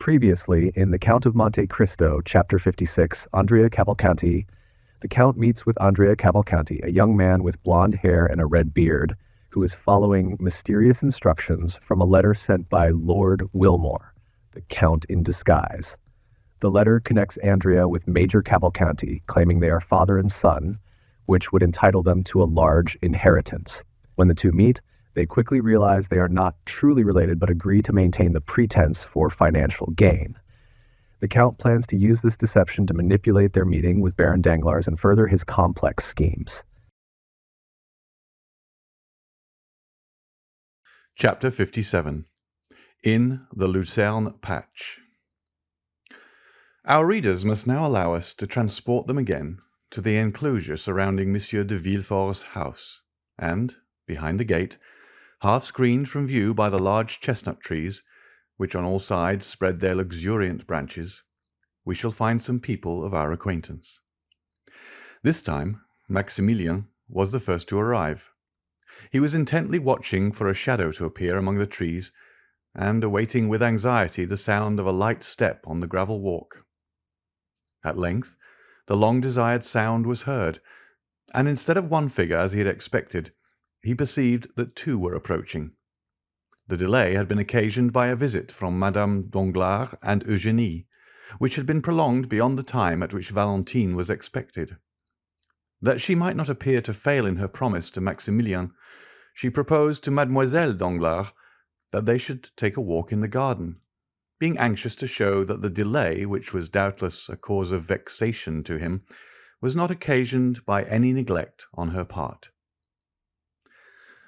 Previously, in The Count of Monte Cristo, Chapter 56, Andrea Cavalcanti, the Count meets with Andrea Cavalcanti, a young man with blonde hair and a red beard, who is following mysterious instructions from a letter sent by Lord Wilmore, the Count in disguise. The letter connects Andrea with Major Cavalcanti, claiming they are father and son, which would entitle them to a large inheritance. When the two meet, they quickly realize they are not truly related but agree to maintain the pretense for financial gain. The Count plans to use this deception to manipulate their meeting with Baron Danglars and further his complex schemes. Chapter 57. In the Lucern Patch. Our readers must now allow us to transport them again to the enclosure surrounding Monsieur de Villefort's house, and, behind the gate, half-screened from view by the large chestnut trees, which on all sides spread their luxuriant branches, we shall find some people of our acquaintance. This time Maximilien was the first to arrive. He was intently watching for a shadow to appear among the trees, and awaiting with anxiety the sound of a light step on the gravel walk. At length the long-desired sound was heard, and instead of one figure as he had expected, he perceived that two were approaching. The delay had been occasioned by a visit from Madame Danglars and Eugenie, which had been prolonged beyond the time at which Valentine was expected. That she might not appear to fail in her promise to Maximilien, she proposed to Mademoiselle Danglars that they should take a walk in the garden, being anxious to show that the delay, which was doubtless a cause of vexation to him, was not occasioned by any neglect on her part.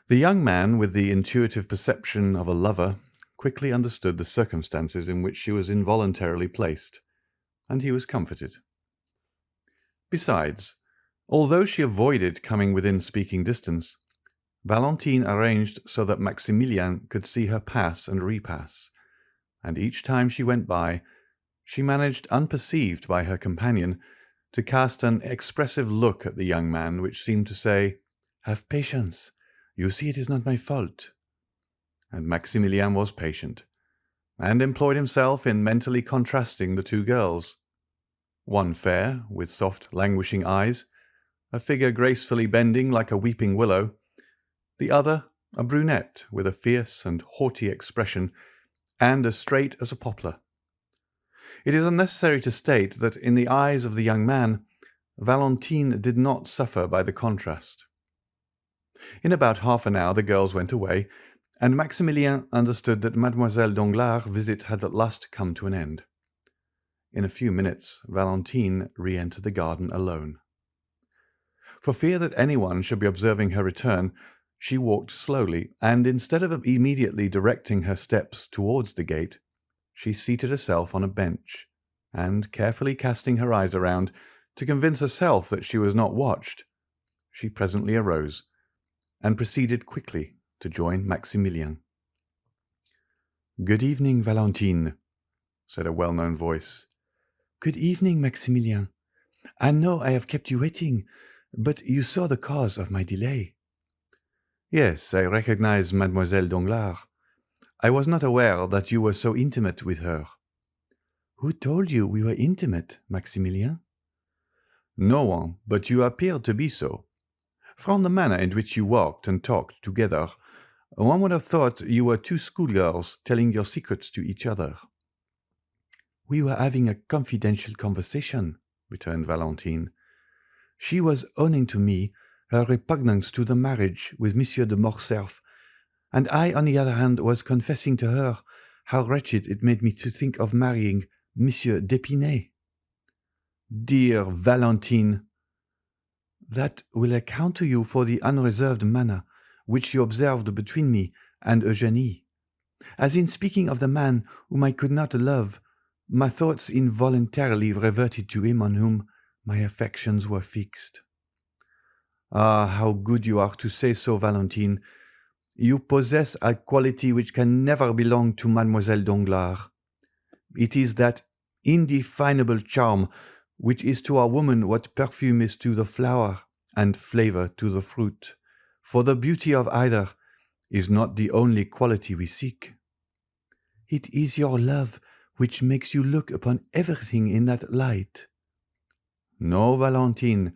The young man, with the intuitive perception of a lover, quickly understood the circumstances in which she was involuntarily placed, and he was comforted. Besides, although she avoided coming within speaking distance, Valentine arranged so that Maximilien could see her pass and repass, and each time she went by, she managed, unperceived by her companion, to cast an expressive look at the young man which seemed to say, "Have patience. You see it is not my fault." And Maximilien was patient, and employed himself in mentally contrasting the two girls. One fair, with soft languishing eyes, a figure gracefully bending like a weeping willow, the other a brunette with a fierce and haughty expression, and as straight as a poplar. It is unnecessary to state that in the eyes of the young man, Valentine did not suffer by the contrast. In about half an hour the girls went away, and Maximilien understood that Mademoiselle Danglars' visit had at last come to an end. In a few minutes Valentine re-entered the garden alone. For fear that anyone should be observing her return, she walked slowly, and instead of immediately directing her steps towards the gate, she seated herself on a bench, and, carefully casting her eyes around to convince herself that she was not watched, she presently arose and proceeded quickly to join Maximilien. "Good evening, Valentine," said a well-known voice. "Good evening, Maximilien. I know I have kept you waiting, but you saw the cause of my delay." "Yes, I recognize Mademoiselle Danglars. I was not aware that you were so intimate with her." "Who told you we were intimate, Maximilien?" "No one, but you appeared to be so. From the manner in which you walked and talked together, one would have thought you were two schoolgirls telling your secrets to each other." "We were having a confidential conversation," returned Valentine. "She was owning to me her repugnance to the marriage with Monsieur de Morcerf, and I, on the other hand, was confessing to her how wretched it made me to think of marrying Monsieur d'Épinay." "Dear Valentine!" "That will account to you for the unreserved manner which you observed between me and Eugenie, as in speaking of the man whom I could not love, my thoughts involuntarily reverted to him on whom my affections were fixed." "Ah, how good you are to say so, Valentine. You possess a quality which can never belong to Mademoiselle Danglars. It is that indefinable charm which is to a woman what perfume is to the flower and flavor to the fruit, for the beauty of either is not the only quality we seek." "It is your love which makes you look upon everything in that light. No, Valentine,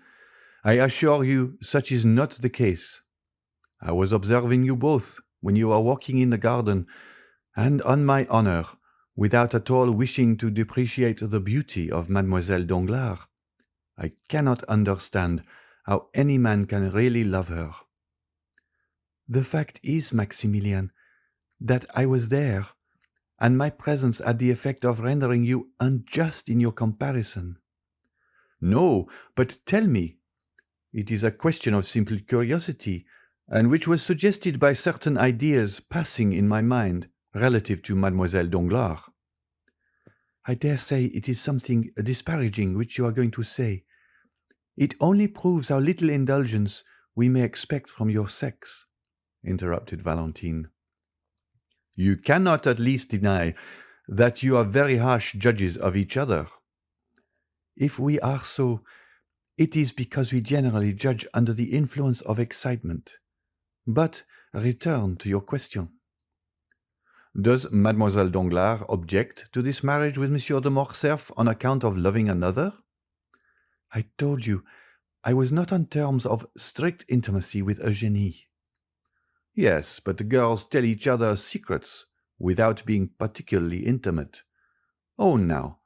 I assure you such is not the case. I was observing you both when you were walking in the garden, and on my honor, without at all wishing to depreciate the beauty of Mademoiselle Danglars, I cannot understand how any man can really love her. The fact is, Maximilien, that I was there, and my presence had the effect of rendering you unjust in your comparison. No, but tell me. It is a question of simple curiosity, and which was suggested by certain ideas passing in my mind relative to Mademoiselle Danglars. I dare say it is something disparaging which you are going to say. It only proves how little indulgence we may expect from your sex, interrupted Valentine. You cannot at least deny that you are very harsh judges of each other. If we are so, it is because we generally judge under the influence of excitement. But return to your question. Does Mademoiselle Danglars object to this marriage with Monsieur de Morcerf on account of loving another? I told you I was not on terms of strict intimacy with Eugenie. Yes, but the girls tell each other secrets without being particularly intimate. Own now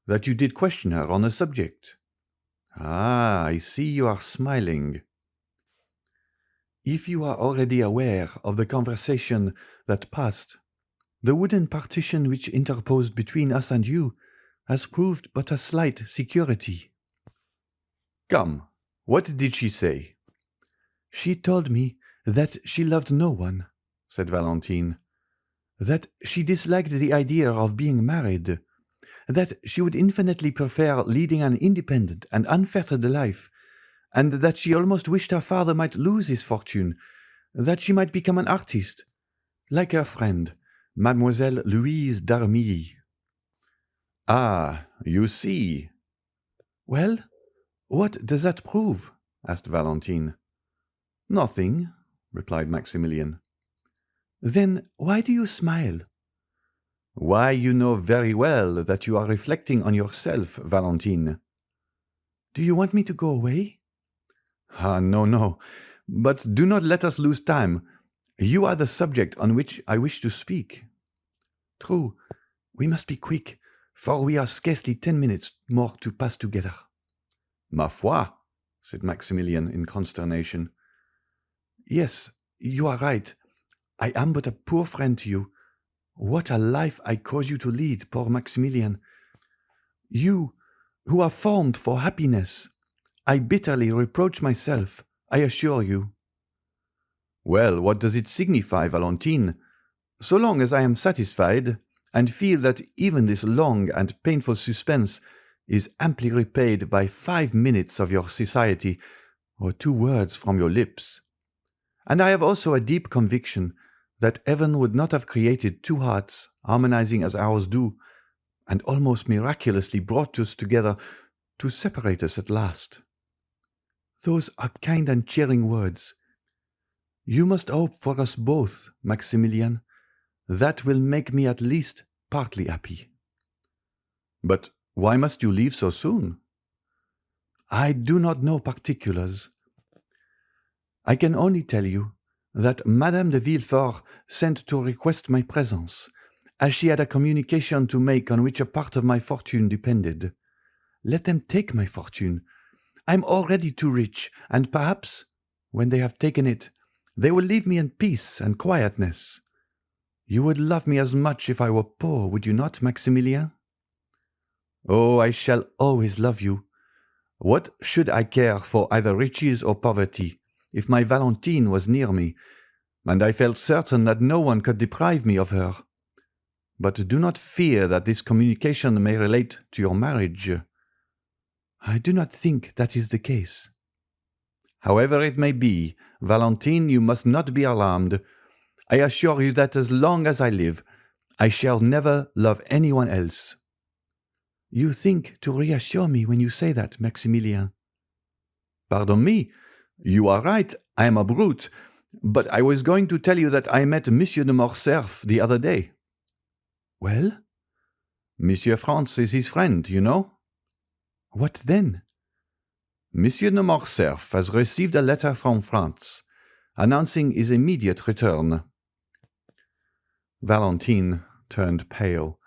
that you did question her on the subject. Ah, I see you are smiling. If you are already aware of the conversation that passed, the wooden partition which interposed between us and you has proved but a slight security. Come, what did she say? She told me that she loved no one, said Valentine, that she disliked the idea of being married, that she would infinitely prefer leading an independent and unfettered life, and that she almost wished her father might lose his fortune, that she might become an artist, like her friend, Mademoiselle Louise d'Armilly. Ah, you see. Well, what does that prove? Asked Valentine. Nothing, replied Maximilien. Then why do you smile? Why, you know very well that you are reflecting on yourself, Valentine. Do you want me to go away? Ah, no, no. But do not let us lose time. You are the subject on which I wish to speak. True. We must be quick, for we are scarcely 10 minutes more to pass together. Ma foi, said Maximilien in consternation. Yes, you are right. I am but a poor friend to you. What a life I cause you to lead, poor Maximilien. You, who are formed for happiness. I bitterly reproach myself, I assure you. Well, what does it signify, Valentine? So long as I am satisfied, and feel that even this long and painful suspense is amply repaid by 5 minutes of your society, or 2 words from your lips. And I have also a deep conviction that heaven would not have created 2 hearts harmonizing as ours do, and almost miraculously brought us together to separate us at last. Those are kind and cheering words. You must hope for us both, Maximilien. That will make me at least partly happy. But why must you leave so soon? I do not know particulars. I can only tell you that Madame de Villefort sent to request my presence, as she had a communication to make on which a part of my fortune depended. Let them take my fortune. I am already too rich, and perhaps, when they have taken it, they will leave me in peace and quietness. You would love me as much if I were poor, would you not, Maximilien? Oh, I shall always love you. What should I care for either riches or poverty, if my Valentine was near me, and I felt certain that no one could deprive me of her? But do not fear that this communication may relate to your marriage. I do not think that is the case. However it may be, Valentine, you must not be alarmed. I assure you that as long as I live, I shall never love anyone else. You think to reassure me when you say that, Maximilien. Pardon me, you are right, I am a brute, but I was going to tell you that I met Monsieur de Morcerf the other day. Well? Monsieur France is his friend, you know. What then? Monsieur de Morcerf has received a letter from France, announcing his immediate return. Valentine turned pale,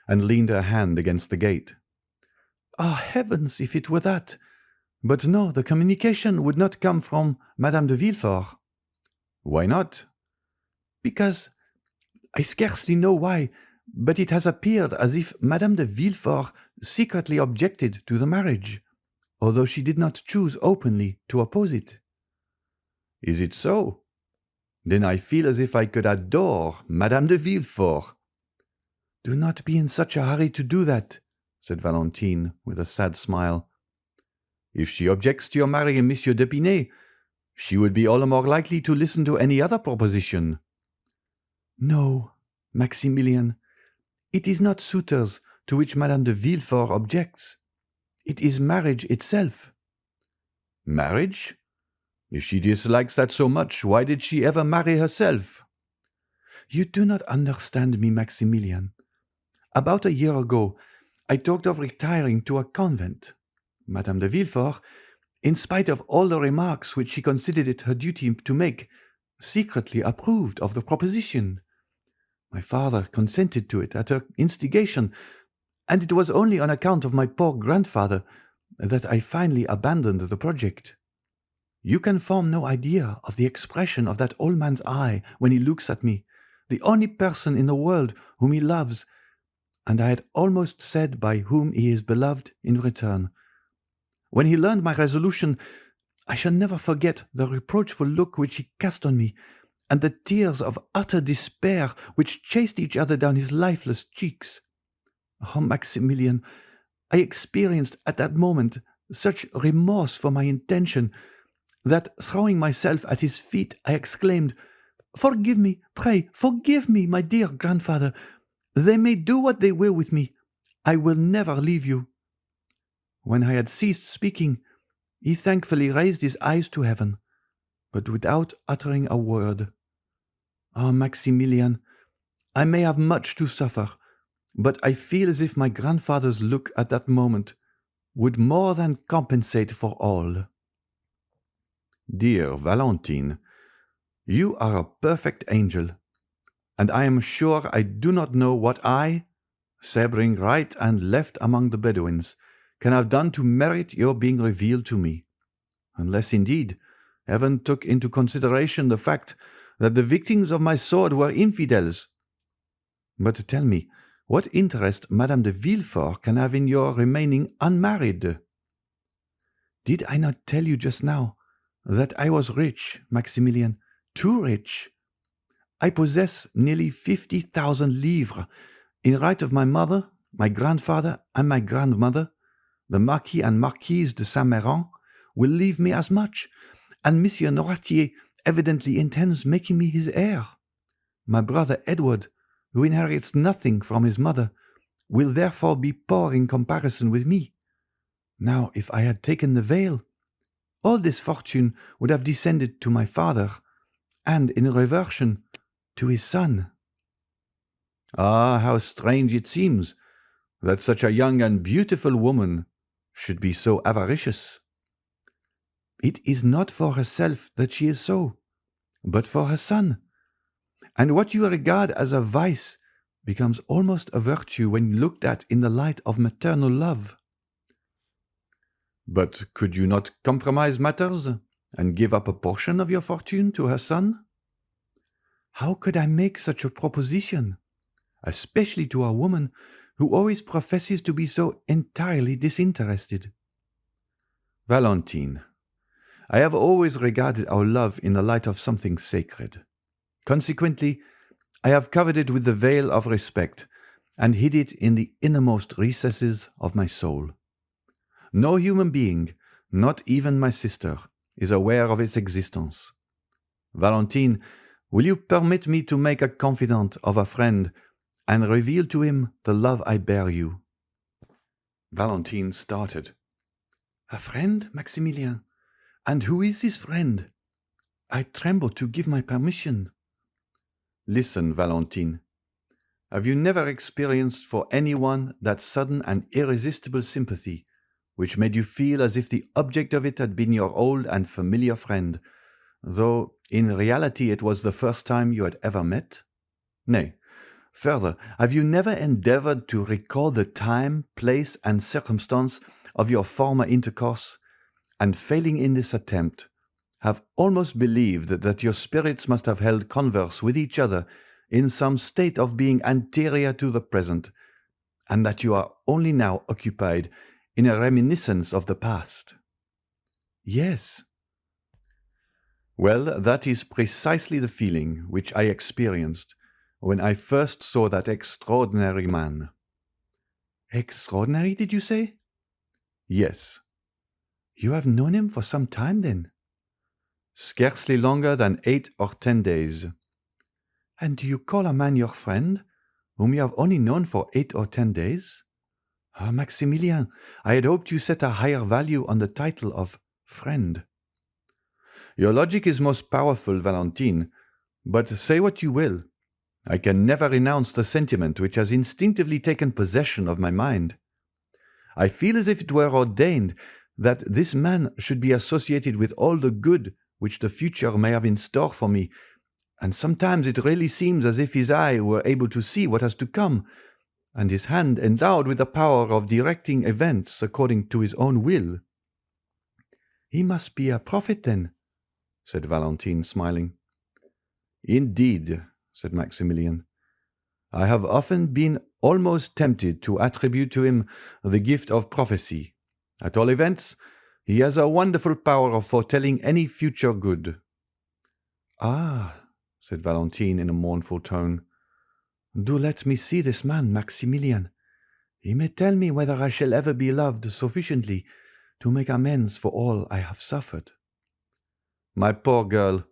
and leaned her hand against the gate. Ah, heavens, if it were that! But no, the communication would not come from Madame de Villefort. Why not? Because I scarcely know why, but it has appeared as if Madame de Villefort secretly objected to the marriage, although she did not choose openly to oppose it. Is it so? Then I feel as if I could adore Madame de Villefort. Do not be in such a hurry to do that, said Valentine with a sad smile. If she objects to your marrying Monsieur d'Épinay, she would be all the more likely to listen to any other proposition. No, Maximilien, it is not suitors to which Madame de Villefort objects. It is marriage itself. Marriage? If she dislikes that so much, why did she ever marry herself? You do not understand me, Maximilien. About a year ago, I talked of retiring to a convent. Madame de Villefort, in spite of all the remarks which she considered it her duty to make, secretly approved of the proposition. My father consented to it at her instigation, and it was only on account of my poor grandfather that I finally abandoned the project. You can form no idea of the expression of that old man's eye when he looks at me, the only person in the world whom he loves, and I had almost said by whom he is beloved in return. When he learned my resolution, I shall never forget the reproachful look which he cast on me, and the tears of utter despair which chased each other down his lifeless cheeks. Oh, Maximilien, I experienced at that moment such remorse for my intention that, throwing myself at his feet, I exclaimed, "Forgive me, pray, forgive me, my dear grandfather. They may do what they will with me. I will never leave you." When I had ceased speaking, he thankfully raised his eyes to heaven, but without uttering a word. Ah, Maximilien, I may have much to suffer, but I feel as if my grandfather's look at that moment would more than compensate for all. Dear Valentine, you are a perfect angel, and I am sure I do not know what I, sabring right and left among the Bedouins, can have done to merit your being revealed to me, unless indeed Heaven took into consideration the fact that the victims of my sword were infidels. But tell me, what interest Madame de Villefort can have in your remaining unmarried? Did I not tell you just now that I was rich, Maximilien, too rich? I possess nearly 50,000 livres in right of my mother, my grandfather, and my grandmother. The Marquis and Marquise de Saint-Méran will leave me as much, and Monsieur Noirtier evidently intends making me his heir. My brother Edward, who inherits nothing from his mother, will therefore be poor in comparison with me. Now, if I had taken the veil, all this fortune would have descended to my father, and in reversion to his son. Ah, how strange it seems that such a young and beautiful woman should be so avaricious. It is not for herself that she is so, but for her son. And what you regard as a vice becomes almost a virtue when looked at in the light of maternal love. But could you not compromise matters and give up a portion of your fortune to her son? How could I make such a proposition, especially to a woman who always professes to be so entirely disinterested? Valentine, I have always regarded our love in the light of something sacred. Consequently, I have covered it with the veil of respect and hid it in the innermost recesses of my soul. No human being, not even my sister, is aware of its existence. Valentine, will you permit me to make a confidant of a friend and reveal to him the love I bear you?" Valentine started. A friend, Maximilien? And who is this friend? I tremble to give my permission. Listen, Valentine. Have you never experienced for anyone that sudden and irresistible sympathy, which made you feel as if the object of it had been your old and familiar friend, though in reality it was the first time you had ever met? Nay, further, have you never endeavored to recall the time, place, and circumstance of your former intercourse, and failing in this attempt, have almost believed that your spirits must have held converse with each other in some state of being anterior to the present, and that you are only now occupied in a reminiscence of the past? Yes. Well, that is precisely the feeling which I experienced when I first saw that extraordinary man. Extraordinary, did you say? Yes. You have known him for some time, then? Scarcely longer than 8 or 10 days. And do you call a man your friend, whom you have only known for 8 or 10 days? Ah, Maximilien, I had hoped you set a higher value on the title of friend. Your logic is most powerful, Valentine, but say what you will, I can never renounce the sentiment which has instinctively taken possession of my mind. I feel as if it were ordained that this man should be associated with all the good which the future may have in store for me, and sometimes it really seems as if his eye were able to see what has to come, and his hand endowed with the power of directing events according to his own will." "He must be a prophet, then," said Valentine, smiling. "Indeed," said Maximilien. "I have often been almost tempted to attribute to him the gift of prophecy. At all events, he has a wonderful power of foretelling any future good." "Ah," said Valentine in a mournful tone, "do let me see this man, Maximilien. He may tell me whether I shall ever be loved sufficiently to make amends for all I have suffered." "My poor girl,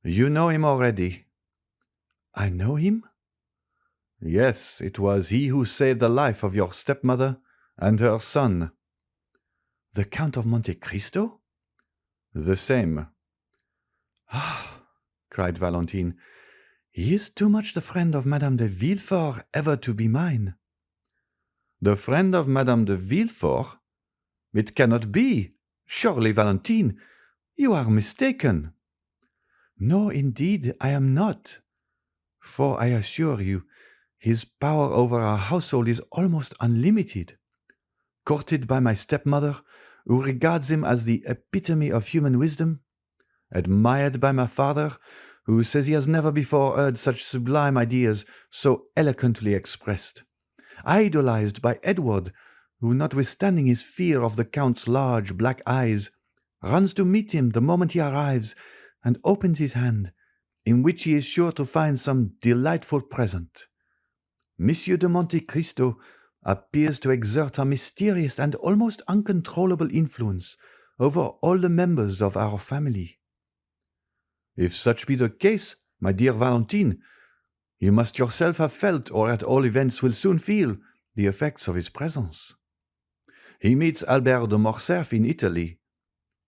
you know him already." "I know him?" "Yes, it was he who saved the life of your stepmother and her son." "The Count of Monte Cristo?" "The same." "Ah," cried Valentine, "he is too much the friend of Madame de Villefort ever to be mine." "The friend of Madame de Villefort? It cannot be. Surely, Valentine, you are mistaken." "No, indeed, I am not. For I assure you, his power over our household is almost unlimited. Courted by my stepmother, who regards him as the epitome of human wisdom, admired by my father, who says he has never before heard such sublime ideas so eloquently expressed, idolized by Edward, who, notwithstanding his fear of the Count's large black eyes, runs to meet him the moment he arrives, and opens his hand, in which he is sure to find some delightful present. Monsieur de Monte Cristo appears to exert a mysterious and almost uncontrollable influence over all the members of our family." "If such be the case, my dear Valentine, you must yourself have felt, or at all events will soon feel, the effects of his presence. He meets Albert de Morcerf in Italy.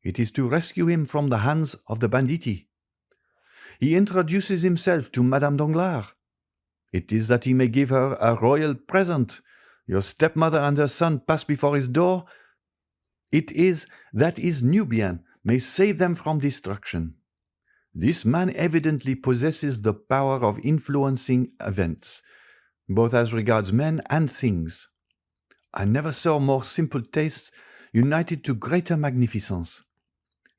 It is to rescue him from the hands of the banditti. He introduces himself to Madame Danglars. It is that he may give her a royal present. Your stepmother and her son pass before his door. It is that his Nubian may save them from destruction. This man evidently possesses the power of influencing events, both as regards men and things. I never saw more simple tastes united to greater magnificence.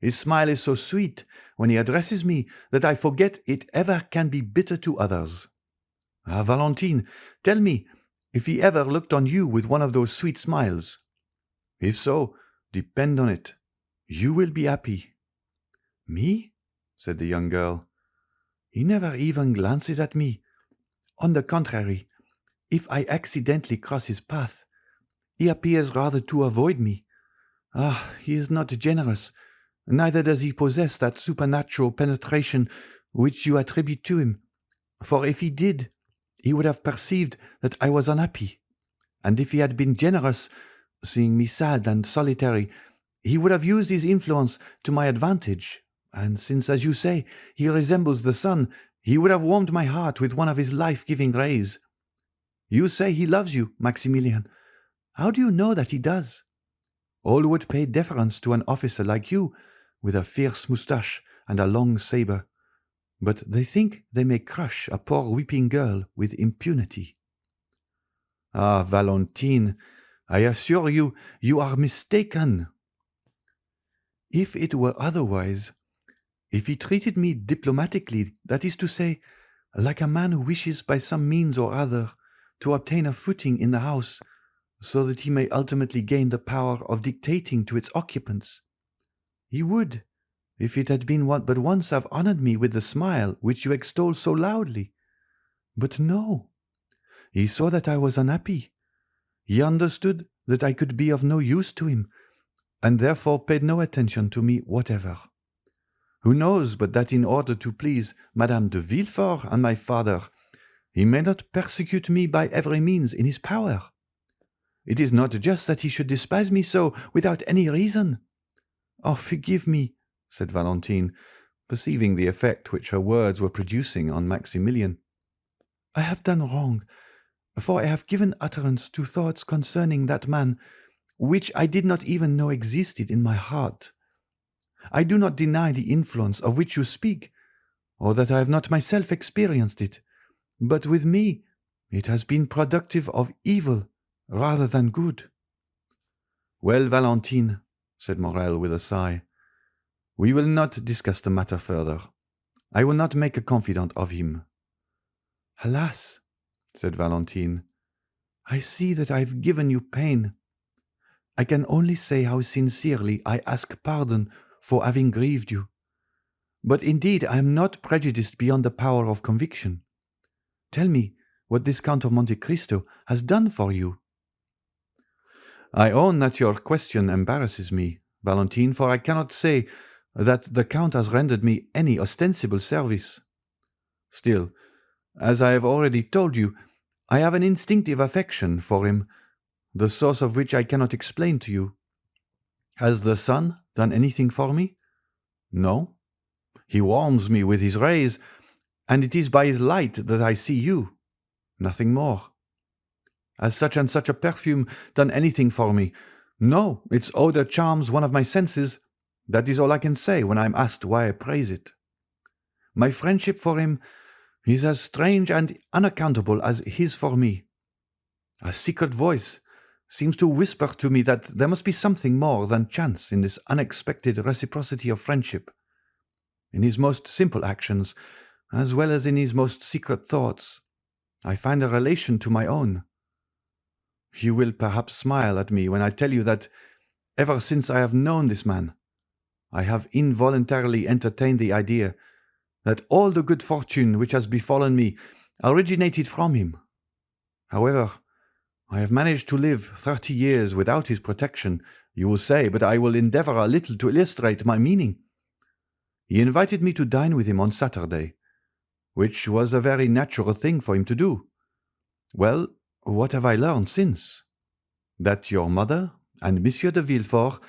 His smile is so sweet when he addresses me that I forget it ever can be bitter to others. Ah, Valentine, tell me if he ever looked on you with one of those sweet smiles. If so, depend on it, you will be happy." "Me?" said the young girl. "He never even glances at me. On the contrary, if I accidentally cross his path, he appears rather to avoid me. Ah, he is not generous, neither does he possess that supernatural penetration which you attribute to him, for if he did, he would have perceived that I was unhappy, and if he had been generous, seeing me sad and solitary, he would have used his influence to my advantage, and since, as you say, he resembles the sun, he would have warmed my heart with one of his life-giving rays. You say he loves you, Maximilien. How do you know that he does? All would pay deference to an officer like you, with a fierce moustache and a long sabre, but they think they may crush a poor weeping girl with impunity. Ah, Valentine, I assure you, you are mistaken. If it were otherwise, if he treated me diplomatically, that is to say, like a man who wishes by some means or other to obtain a footing in the house, so that he may ultimately gain the power of dictating to its occupants, he would, if it had been but once, have honoured me with the smile which you extol so loudly. But no, he saw that I was unhappy. He understood that I could be of no use to him, and therefore paid no attention to me whatever. Who knows but that in order to please Madame de Villefort and my father, he may not persecute me by every means in his power? It is not just that he should despise me so without any reason. Oh, forgive me, said Valentine, perceiving the effect which her words were producing on Maximilien. I have done wrong, for I have given utterance to thoughts concerning that man which I did not even know existed in my heart. I do not deny the influence of which you speak, or that I have not myself experienced it, but with me it has been productive of evil rather than good. Well, Valentine, said Morrel with a sigh, we will not discuss the matter further. I will not make a confidant of him. Alas, said Valentine, I see that I have given you pain. I can only say how sincerely I ask pardon for having grieved you. But indeed I am not prejudiced beyond the power of conviction. Tell me what this Count of Monte Cristo has done for you. I own that your question embarrasses me, Valentine, for I cannot say that the Count has rendered me any ostensible service. Still, as I have already told you, I have an instinctive affection for him, the source of which I cannot explain to you. Has the sun done anything for me? No. He warms me with his rays, and it is by his light that I see you. Nothing more. Has such and such a perfume done anything for me? No, its odour charms one of my senses. That is all I can say when I am asked why I praise it. My friendship for him is as strange and unaccountable as his for me. A secret voice seems to whisper to me that there must be something more than chance in this unexpected reciprocity of friendship. In his most simple actions, as well as in his most secret thoughts, I find a relation to my own. You will perhaps smile at me when I tell you that, ever since I have known this man, I have involuntarily entertained the idea that all the good fortune which has befallen me originated from him. However, I have managed to live 30 years without his protection, you will say, but I will endeavour a little to illustrate my meaning. He invited me to dine with him on Saturday, which was a very natural thing for him to do. Well, what have I learned since? That your mother and Monsieur de Villefort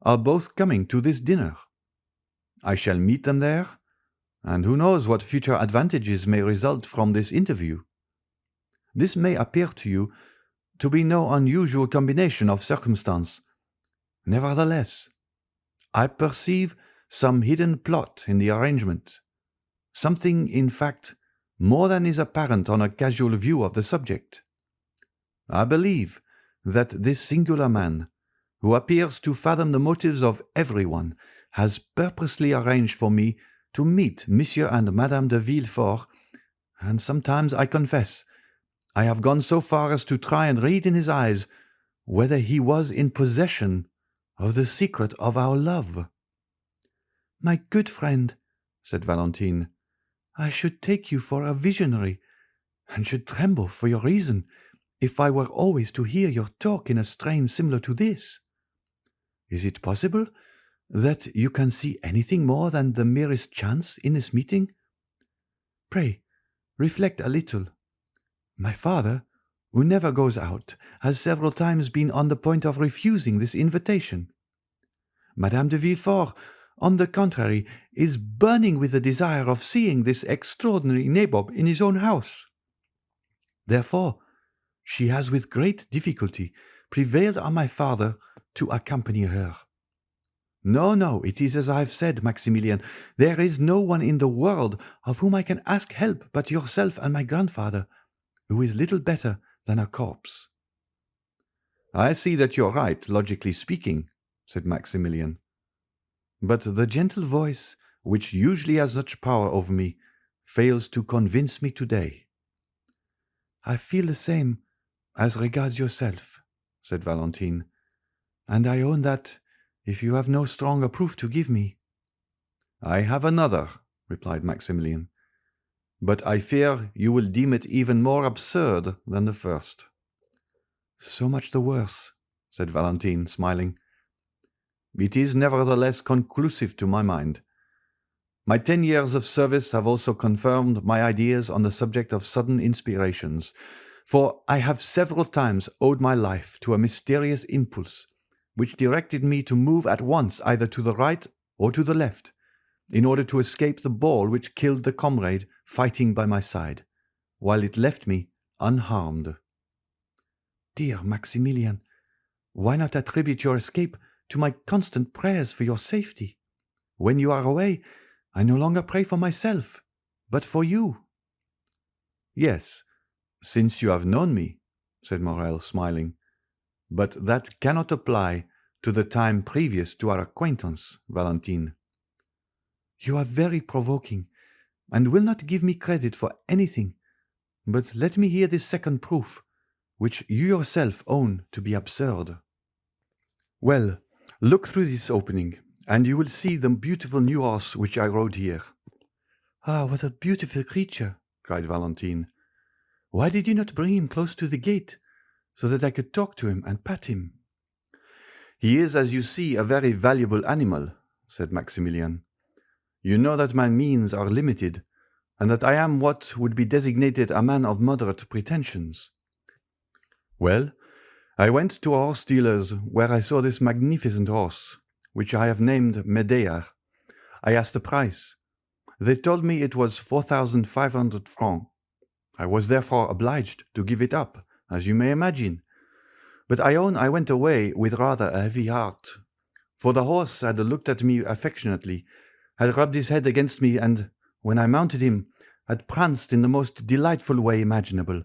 are both coming to this dinner. I shall meet them there, and who knows what future advantages may result from this interview. This may appear to you to be no unusual combination of circumstance. Nevertheless, I perceive some hidden plot in the arrangement, something, in fact, more than is apparent on a casual view of the subject. I believe that this singular man, who appears to fathom the motives of everyone, has purposely arranged for me to meet Monsieur and Madame de Villefort, and sometimes, I confess, I have gone so far as to try and read in his eyes whether he was in possession of the secret of our love. My good friend, said Valentine, I should take you for a visionary, and should tremble for your reason if I were always to hear your talk in a strain similar to this. Is it possible that you can see anything more than the merest chance in this meeting? Pray, reflect a little. My father, who never goes out, has several times been on the point of refusing this invitation. Madame de Villefort, on the contrary, is burning with the desire of seeing this extraordinary nabob in his own house. Therefore, She has with great difficulty prevailed on my father to accompany her. No, no, it is as I have said, Maximilien. There is no one in the world of whom I can ask help but yourself and my grandfather, who is little better than a corpse." "I see that you're right, logically speaking," said Maximilien. "But the gentle voice, which usually has such power over me, fails to convince me today." "I feel the same as regards yourself," said Valentine, "and I own that, if you have no stronger proof to give me—" "I have another," replied Maximilien, "but I fear you will deem it even more absurd than the first." "So much the worse," said Valentine, smiling. "It is nevertheless conclusive to my mind. My 10 years of service have also confirmed my ideas on the subject of sudden inspirations, for I have several times owed my life to a mysterious impulse, which directed me to move at once either to the right or to the left, in order to escape the ball which killed the comrade fighting by my side, while it left me unharmed." "Dear Maximilien, why not attribute your escape to my constant prayers for your safety? When you are away, I no longer pray for myself, but for you." "Yes, since you have known me," said Morrel, smiling. "But that cannot apply to the time previous to our acquaintance, Valentine." "You are very provoking, and will not give me credit for anything. But let me hear this second proof, which you yourself own to be absurd." "Well, look through this opening, and you will see the beautiful new horse which I rode here." "Ah, what a beautiful creature!" cried Valentine. "Why did you not bring him close to the gate, so that I could talk to him and pat him?" "He is, as you see, a very valuable animal," said Maximilien. "You know that my means are limited, and that I am what would be designated a man of moderate pretensions. Well, I went to a horse dealer's where I saw this magnificent horse, which I have named Medea. I asked the price. They told me it was 4,500 francs. I was therefore obliged to give it up, as you may imagine. But I own I went away with rather a heavy heart, for the horse had looked at me affectionately, had rubbed his head against me, and, when I mounted him, had pranced in the most delightful way imaginable,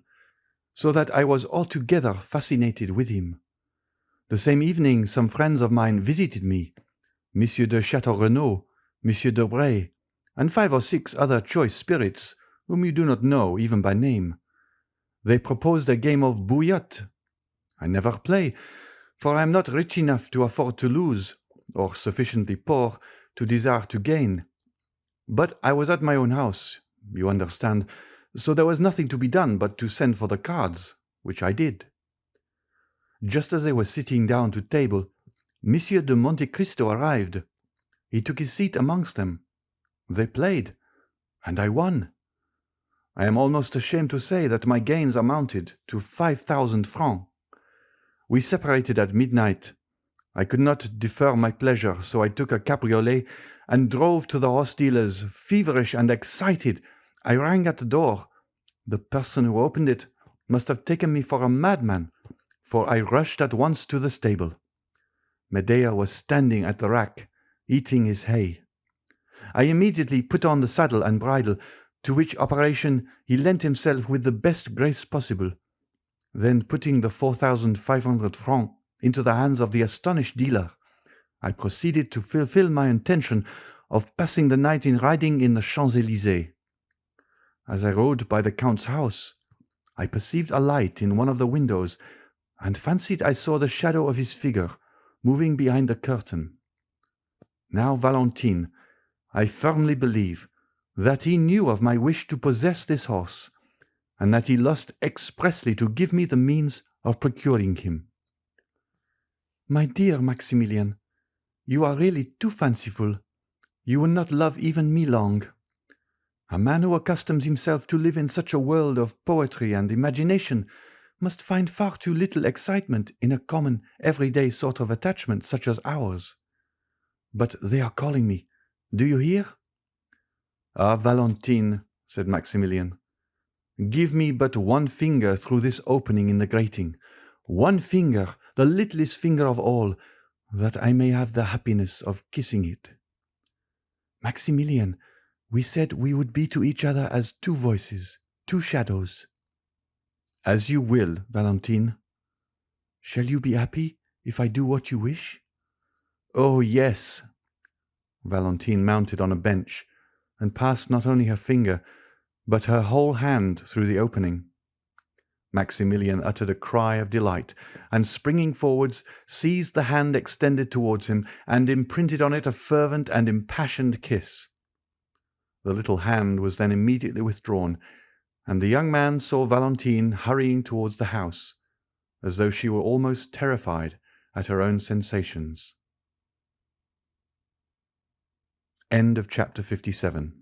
so that I was altogether fascinated with him. The same evening some friends of mine visited me, Monsieur de Château-Renaud, Monsieur de Bray, and 5 or 6 other choice spirits, whom you do not know even by name. They proposed a game of bouillotte. I never play, for I am not rich enough to afford to lose, or sufficiently poor to desire to gain. But I was at my own house, you understand, so there was nothing to be done but to send for the cards, which I did. Just as they were sitting down to table, Monsieur de Monte Cristo arrived. He took his seat amongst them. They played, and I won. I am almost ashamed to say that my gains amounted to 5,000 francs. We separated at midnight. I could not defer my pleasure, so I took a cabriolet and drove to the horse dealer's, feverish and excited. I rang at the door. The person who opened it must have taken me for a madman, for I rushed at once to the stable. Medea was standing at the rack, eating his hay. I immediately put on the saddle and bridle, to which operation he lent himself with the best grace possible. Then, putting the 4,500 francs into the hands of the astonished dealer, I proceeded to fulfill my intention of passing the night in riding in the Champs-Élysées. As I rode by the Count's house, I perceived a light in one of the windows, and fancied I saw the shadow of his figure moving behind the curtain. Now, Valentine, I firmly believe that he knew of my wish to possess this horse, and that he lost expressly to give me the means of procuring him." "My dear Maximilien, you are really too fanciful. You will not love even me long. A man who accustoms himself to live in such a world of poetry and imagination must find far too little excitement in a common, everyday sort of attachment such as ours. But they are calling me. Do you hear?" "Ah, Valentine," said Maximilien, Give me but one finger through this opening in the grating, one finger, the littlest finger of all, that I may have the happiness of kissing it. Maximilien, we said we would be to each other as two voices, two shadows. As you will, Valentine. Shall you be happy if I do what you wish? Oh, yes. Valentine mounted on a bench, and passed not only her finger, but her whole hand through the opening. Maximilien uttered a cry of delight, and springing forwards, seized the hand extended towards him, and imprinted on it a fervent and impassioned kiss. The little hand was then immediately withdrawn, and the young man saw Valentine hurrying towards the house, as though she were almost terrified at her own sensations. End of chapter 57.